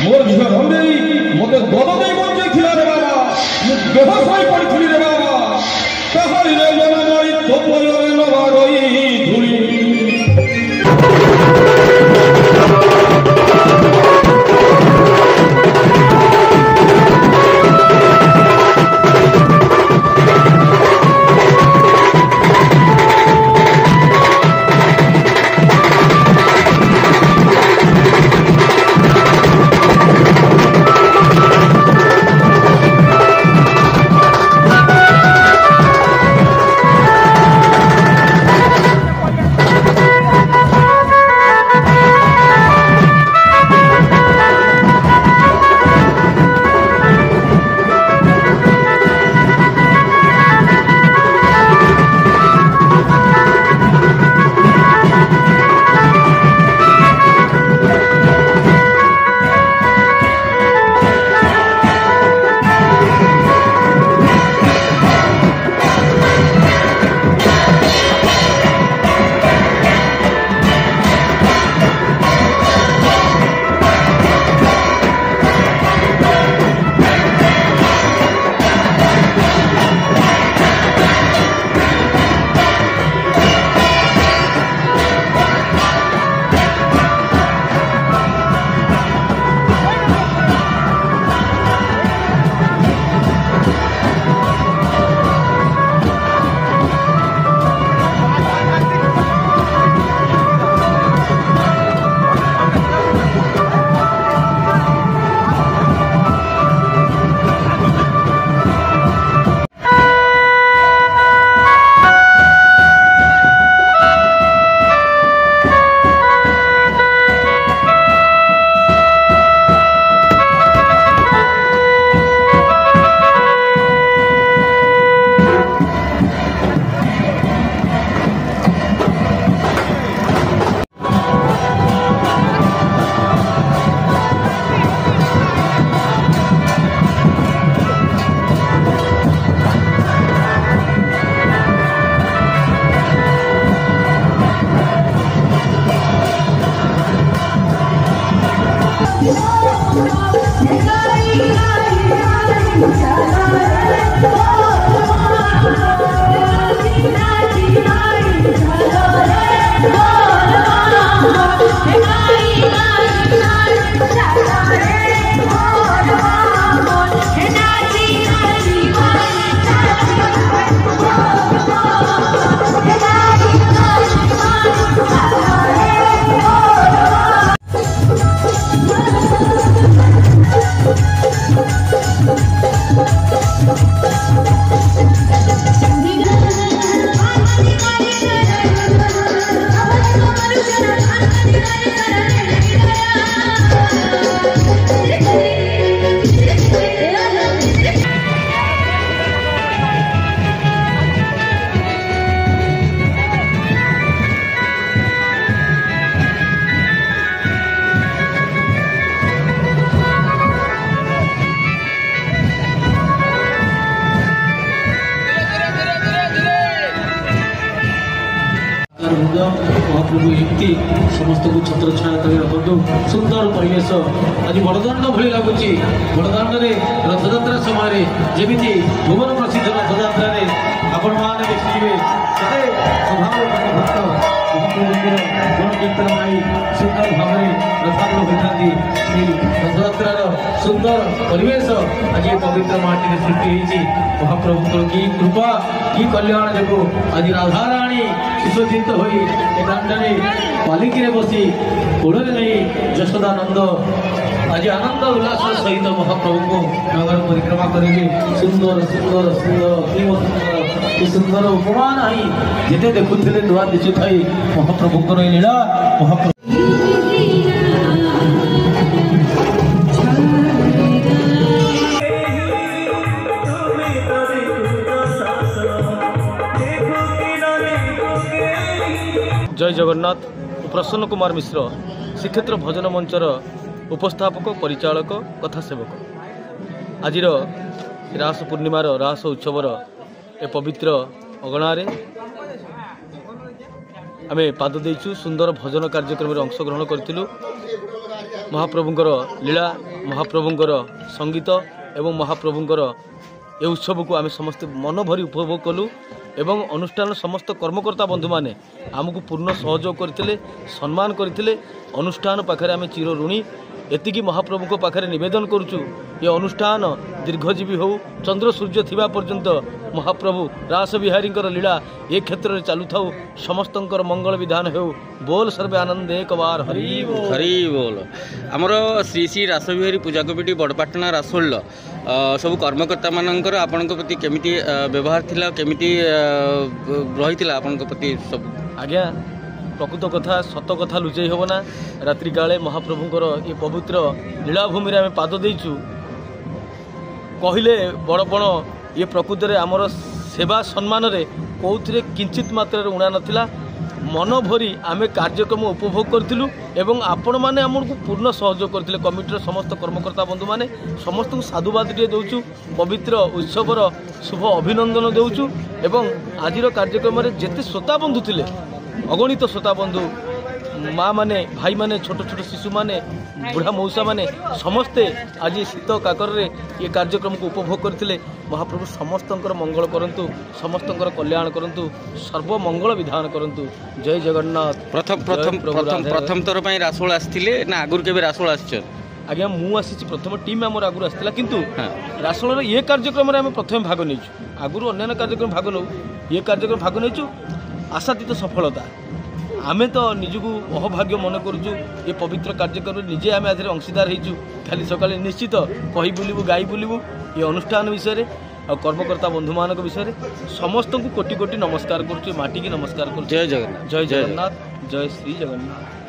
मोर झील रंगेई मते गद दे बंजे खिला रे बाबा मु बेहोश होई पड़िथिली रे बाबा कहाली रे मन मारी तोपलरे नवारई धुली महाप्रभु एमती समस्त को छत्र छाया कर रखु सुंदर परिवेश आज बड़दाण्ड भली लगुच बड़दाण्ड रथयात्रा समय जमी भुवन प्रसिद्ध रथयात्रा आपण मैंने देखिए स्वभाव भक्त महाप्रभुर गणकीर्तन पाई सुंदर भाव रथारूढ़ होती रथयात्रार सुंदर परिवेश आज पवित्र माटी सृष्टि होती महाप्रभु की कृपा की कल्याण जो आज राधाराणी सुसज्जित हो दाण्डे पालिकी बसी गोड़े नहीं यशोदानंद आज आनंद उल्लास सहित महाप्रभु को नगर परिक्रमा करेंगे सुंदर सुंदर सुंदर सुंदर सुंदर उपमा नहीं जिते देखुले नुआ दिशु थी महाप्रभु लीला महाप्रभु जय जगन्नाथ। प्रसन्न कुमार मिश्र श्रीक्षेत्र भजन मंचर उपस्थापक परिचालक कथा सेवक आज रास पूर्णिमार रास उत्सवर ए पवित्र अगणार आमे पाद देचु सुंदर भजन कार्यक्रम अंशग्रहण करूँ। महाप्रभुंकर लीला महाप्रभुंकर संगीत एवं महाप्रभुंकर ए उत्सव को आम समस्ते मन भरी उपभोग कलु एवं अनुष्ठान समस्त कर्मकर्ता बंधु मैंने आमको पूर्ण सहयोग करते सम्मान करते अनुष्ठान पाखे आम चिर ऋणी एतिकी महाप्रभु को पाखे निवेदन करुचु ये अनुष्ठान दीर्घजीवी हो चंद्र सूर्य थिबा पर्यंत महाप्रभु रास बिहारी लीला ए क्षेत्र में चालू था समस्त मंगल विधान हो बोल सर्वे आनंद एक बार हरि हरि बोल आमर श्री श्री रास बिहारी पूजा कमिटी बड़पाटना रासोल सब कर्मकर्ता मानकर आपण प्रति केमिति व्यवहार थिला केमिति रहितिला आपण प्रति सब आज्ञा प्रकृत कथा सत कथा लुचई हम ना रात्रि काले महाप्रभुंकर ये पवित्र लीलाभूमि आम पाद देचु कहले बड़पण ये प्रकृत में आमर सेवा सम्मान रे कौथिरे किंचित मात्रा उणा नथिला मन भरी आम कार्यक्रम उपभोग करूँ एवं आपण मैंने आमको पूर्ण सहयोग करते कमिटर समस्त कर्मकर्ता बंधु मैंने समस्त को साधुवाद टे दौचु पवित्र उत्सवर शुभ अभिनंदन दौचु एवं आज कार्यक्रम जिते श्रोता बंधु थे अगणित श्रोता बंधु माँ माने भाई माने छोट छोट शिशु माने बुढ़ा मौसा माने समस्ते आज शीत काकर ये कार्यक्रम को उपभोग करते महाप्रभु समस्तंकर मंगल करंतु समस्तंकर कल्याण करंतु सर्वमंगल विधान करंतु जय जगन्नाथ। प्रथम प्रथम प्रथम प्रथम थर पई रासोल आस्थिले ना आगुर केबे रासोल आछन आज्ञा मु आसी प्रथम टीम आमर आगुर आसला किंतु रासोल ये कार्यक्रम में आम प्रथम भाग नहीं आगुर अन्य कार्यक्रम भाग नौ ये कार्यक्रम भाग नहीं आशातीत सफलता आमे तो निजको अहभाग्य मन करुचु ये पवित्र कार्यक्रम निजे आम आधे अंशीदार होइचु खाली सकाले निश्चित कही बुलू गाई बुलू ये अनुष्ठान विषय और कर्मकर्ता बंधु मान विषय समस्त को कोटि कोटि नमस्कार करुचु माटी की नमस्कार करुचु। जय जगन्नाथ जय जगन्नाथ जय श्री जगन्नाथ।